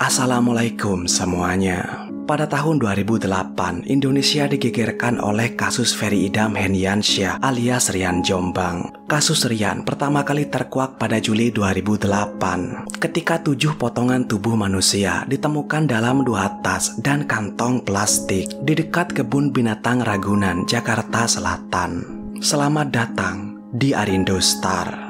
Assalamualaikum semuanya. Pada tahun 2008, Indonesia digegerkan oleh kasus Ferry Idam Heniansyah alias Rian Jombang. Kasus Rian pertama kali terkuak pada Juli 2008 ketika 7 potongan tubuh manusia ditemukan dalam 2 tas dan kantong plastik di dekat kebun binatang Ragunan, Jakarta Selatan. Selamat datang di Arindo Star.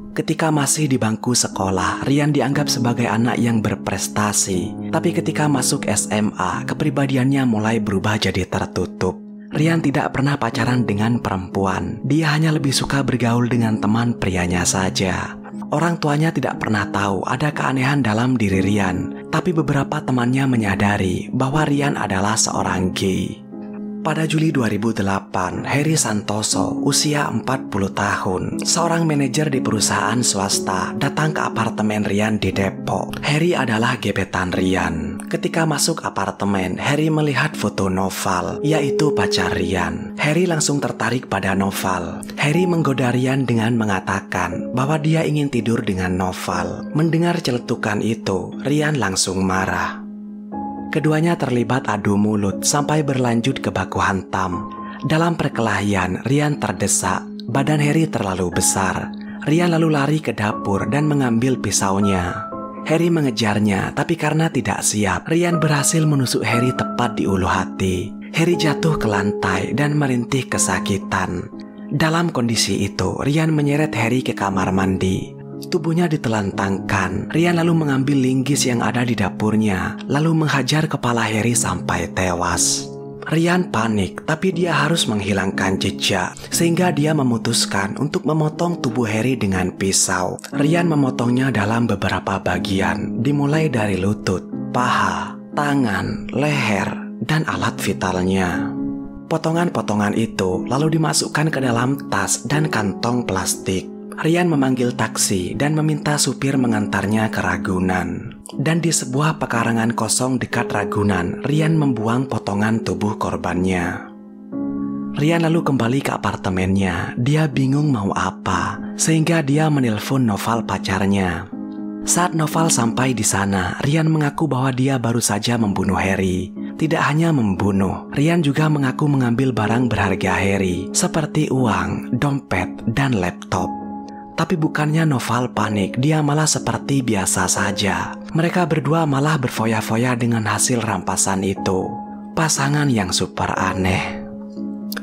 Ketika masih di bangku sekolah, Rian dianggap sebagai anak yang berprestasi. Tapi ketika masuk SMA, kepribadiannya mulai berubah jadi tertutup. Rian tidak pernah pacaran dengan perempuan. Dia hanya lebih suka bergaul dengan teman prianya saja. Orang tuanya tidak pernah tahu ada keanehan dalam diri Rian. Tapi beberapa temannya menyadari bahwa Rian adalah seorang gay. Pada Juli 2008, Heri Santoso, usia 40 tahun, seorang manajer di perusahaan swasta, datang ke apartemen Rian di Depok. Heri adalah gebetan Rian. Ketika masuk apartemen, Heri melihat foto Noval, yaitu pacar Rian. Heri langsung tertarik pada Noval. Heri menggoda Rian dengan mengatakan bahwa dia ingin tidur dengan Noval. Mendengar celetukan itu, Rian langsung marah. Keduanya terlibat adu mulut sampai berlanjut ke baku hantam. Dalam perkelahian, Rian terdesak. Badan Heri terlalu besar. Rian lalu lari ke dapur dan mengambil pisaunya. Heri mengejarnya, tapi karena tidak siap, Rian berhasil menusuk Heri tepat di ulu hati. Heri jatuh ke lantai dan merintih kesakitan. Dalam kondisi itu, Rian menyeret Heri ke kamar mandi. Tubuhnya ditelantangkan. Rian lalu mengambil linggis yang ada di dapurnya, lalu menghajar kepala Heri sampai tewas. Rian panik, tapi dia harus menghilangkan jejak, sehingga dia memutuskan untuk memotong tubuh Heri dengan pisau. Rian memotongnya dalam beberapa bagian, dimulai dari lutut, paha, tangan, leher, dan alat vitalnya. Potongan-potongan itu lalu dimasukkan ke dalam tas dan kantong plastik. Rian memanggil taksi dan meminta supir mengantarnya ke Ragunan. Dan di sebuah pekarangan kosong dekat Ragunan, Rian membuang potongan tubuh korbannya. Rian lalu kembali ke apartemennya. Dia bingung mau apa, sehingga dia menelpon Noval pacarnya. Saat Noval sampai di sana, Rian mengaku bahwa dia baru saja membunuh Heri. Tidak hanya membunuh, Rian juga mengaku mengambil barang berharga Heri, seperti uang, dompet, dan laptop. Tapi bukannya Noval panik, dia malah seperti biasa saja. Mereka berdua malah berfoya-foya dengan hasil rampasan itu. Pasangan yang super aneh.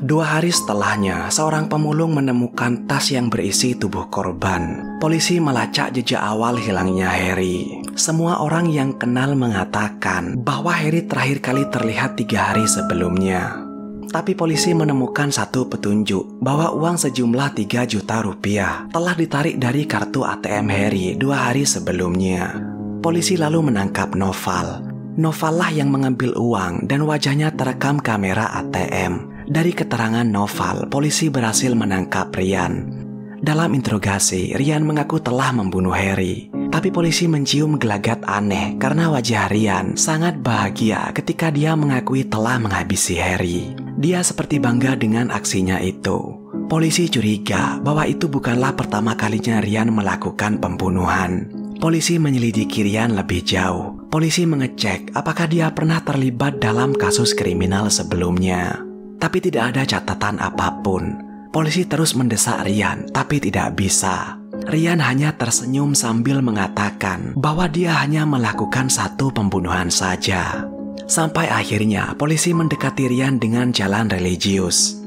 2 hari setelahnya, seorang pemulung menemukan tas yang berisi tubuh korban. Polisi melacak jejak awal hilangnya Heri. Semua orang yang kenal mengatakan bahwa Heri terakhir kali terlihat 3 hari sebelumnya. Tapi polisi menemukan satu petunjuk bahwa uang sejumlah 3 juta rupiah telah ditarik dari kartu ATM Heri 2 hari sebelumnya. Polisi lalu menangkap Noval. Noval lah yang mengambil uang dan wajahnya terekam kamera ATM. Dari keterangan Noval, polisi berhasil menangkap Rian. Dalam interogasi, Rian mengaku telah membunuh Heri. Tapi polisi mencium gelagat aneh karena wajah Rian sangat bahagia ketika dia mengakui telah menghabisi Heri. Dia seperti bangga dengan aksinya itu. Polisi curiga bahwa itu bukanlah pertama kalinya Rian melakukan pembunuhan. Polisi menyelidiki Rian lebih jauh. Polisi mengecek apakah dia pernah terlibat dalam kasus kriminal sebelumnya. Tapi tidak ada catatan apapun. Polisi terus mendesak Rian, tapi tidak bisa. Rian hanya tersenyum sambil mengatakan bahwa dia hanya melakukan satu pembunuhan saja. Sampai akhirnya polisi mendekati Rian dengan jalan religius.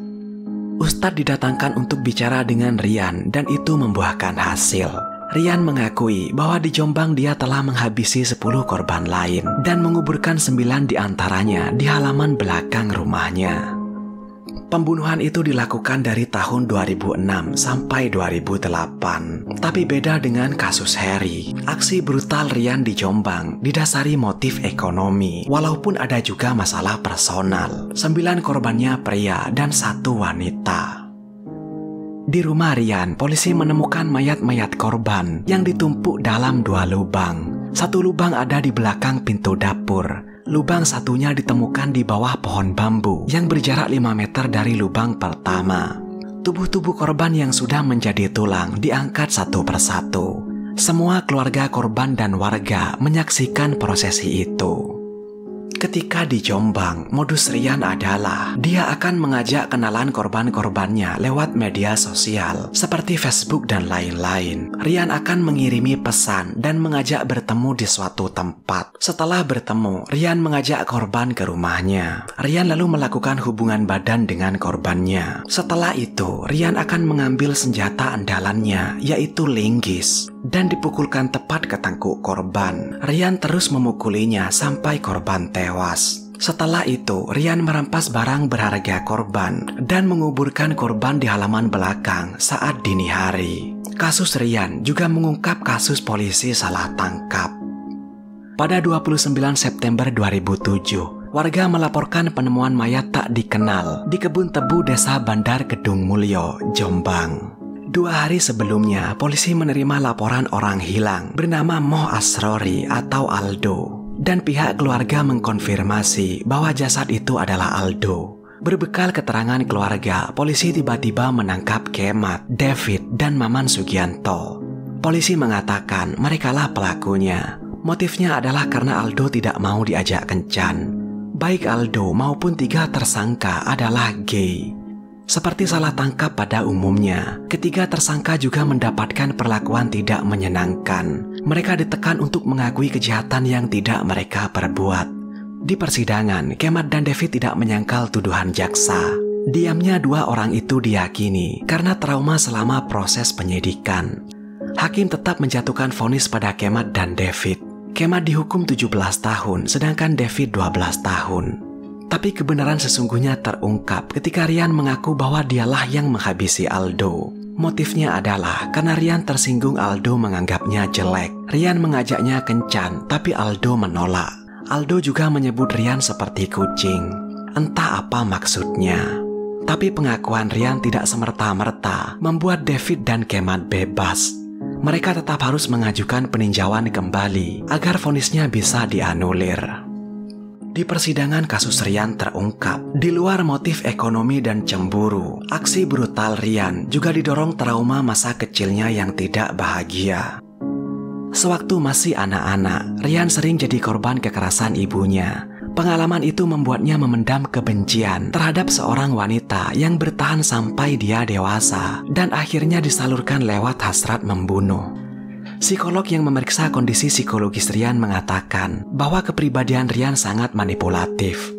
Ustadz didatangkan untuk bicara dengan Rian dan itu membuahkan hasil. Rian mengakui bahwa di Jombang dia telah menghabisi 10 korban lain dan menguburkan 9 diantaranya di halaman belakang rumahnya. Pembunuhan itu dilakukan dari tahun 2006 sampai 2008. Tapi beda dengan kasus Heri, aksi brutal Rian di Jombang didasari motif ekonomi. Walaupun ada juga masalah personal. 9 korbannya pria dan 1 wanita. Di rumah Rian, polisi menemukan mayat-mayat korban yang ditumpuk dalam 2 lubang. Satu lubang ada di belakang pintu dapur. Lubang satunya ditemukan di bawah pohon bambu yang berjarak 5 meter dari lubang pertama. Tubuh-tubuh korban yang sudah menjadi tulang diangkat satu persatu. Semua keluarga korban dan warga menyaksikan prosesi itu. Ketika di Jombang, modus Rian adalah dia akan mengajak kenalan korban-korbannya lewat media sosial seperti Facebook dan lain-lain. Rian akan mengirimi pesan dan mengajak bertemu di suatu tempat. Setelah bertemu, Rian mengajak korban ke rumahnya. Rian lalu melakukan hubungan badan dengan korbannya. Setelah itu, Rian akan mengambil senjata andalannya, yaitu linggis, dan dipukulkan tepat ke tengkuk korban. Rian terus memukulinya sampai korban tewas. Setelah itu, Rian merampas barang berharga korban dan menguburkan korban di halaman belakang saat dini hari. Kasus Rian juga mengungkap kasus polisi salah tangkap. Pada 29 September 2007, warga melaporkan penemuan mayat tak dikenal di kebun tebu desa Bandar Kedung Mulyo, Jombang. 2 hari sebelumnya, polisi menerima laporan orang hilang bernama Moh Asrori atau Aldo. Dan pihak keluarga mengkonfirmasi bahwa jasad itu adalah Aldo. Berbekal keterangan keluarga, polisi tiba-tiba menangkap Kemat, David, dan Maman Sugianto. Polisi mengatakan merekalah pelakunya. Motifnya adalah karena Aldo tidak mau diajak kencan. Baik Aldo maupun 3 tersangka adalah gay. Seperti salah tangkap pada umumnya, ketiga tersangka juga mendapatkan perlakuan tidak menyenangkan. Mereka ditekan untuk mengakui kejahatan yang tidak mereka perbuat. Di persidangan, Kemat dan David tidak menyangkal tuduhan jaksa. Diamnya 2 orang itu diyakini karena trauma selama proses penyidikan. Hakim tetap menjatuhkan vonis pada Kemat dan David. Kemat dihukum 17 tahun, sedangkan David 12 tahun. Tapi kebenaran sesungguhnya terungkap ketika Rian mengaku bahwa dialah yang menghabisi Aldo. Motifnya adalah karena Rian tersinggung Aldo menganggapnya jelek. Rian mengajaknya kencan, tapi Aldo menolak. Aldo juga menyebut Rian seperti kucing. Entah apa maksudnya. Tapi pengakuan Rian tidak semerta-merta membuat David dan Kemat bebas. Mereka tetap harus mengajukan peninjauan kembali agar vonisnya bisa dianulir. Di persidangan kasus Rian terungkap, di luar motif ekonomi dan cemburu, aksi brutal Rian juga didorong trauma masa kecilnya yang tidak bahagia. Sewaktu masih anak-anak, Rian sering jadi korban kekerasan ibunya. Pengalaman itu membuatnya memendam kebencian terhadap seorang wanita yang bertahan sampai dia dewasa dan akhirnya disalurkan lewat hasrat membunuh. Psikolog yang memeriksa kondisi psikologis Rian mengatakan bahwa kepribadian Rian sangat manipulatif.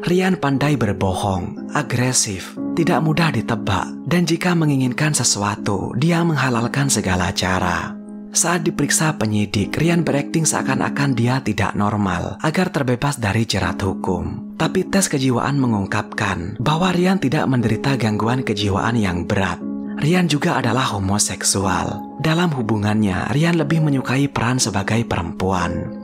Rian pandai berbohong, agresif, tidak mudah ditebak, dan jika menginginkan sesuatu, dia menghalalkan segala cara. Saat diperiksa penyidik, Rian berakting seakan-akan dia tidak normal agar terbebas dari jerat hukum. Tapi tes kejiwaan mengungkapkan bahwa Rian tidak menderita gangguan kejiwaan yang berat. Rian juga adalah homoseksual. Dalam hubungannya, Rian lebih menyukai peran sebagai perempuan.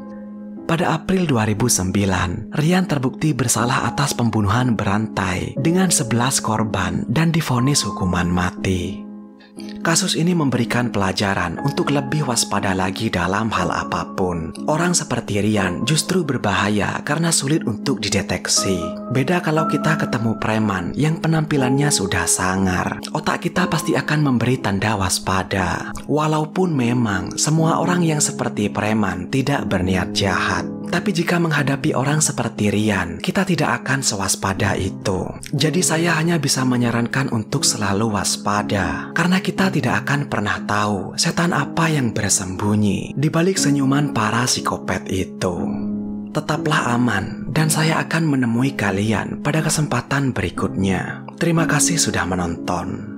Pada April 2009, Rian terbukti bersalah atas pembunuhan berantai dengan 11 korban dan divonis hukuman mati. Kasus ini memberikan pelajaran untuk lebih waspada lagi dalam hal apapun. Orang seperti Rian justru berbahaya karena sulit untuk dideteksi. Beda kalau kita ketemu preman yang penampilannya sudah sangar. Otak kita pasti akan memberi tanda waspada. Walaupun memang semua orang yang seperti preman tidak berniat jahat. Tapi jika menghadapi orang seperti Rian, kita tidak akan sewaspada itu. Jadi saya hanya bisa menyarankan untuk selalu waspada. Karena kita tidak akan pernah tahu setan apa yang bersembunyi di balik senyuman para psikopat itu. Tetaplah aman dan saya akan menemui kalian pada kesempatan berikutnya. Terima kasih sudah menonton.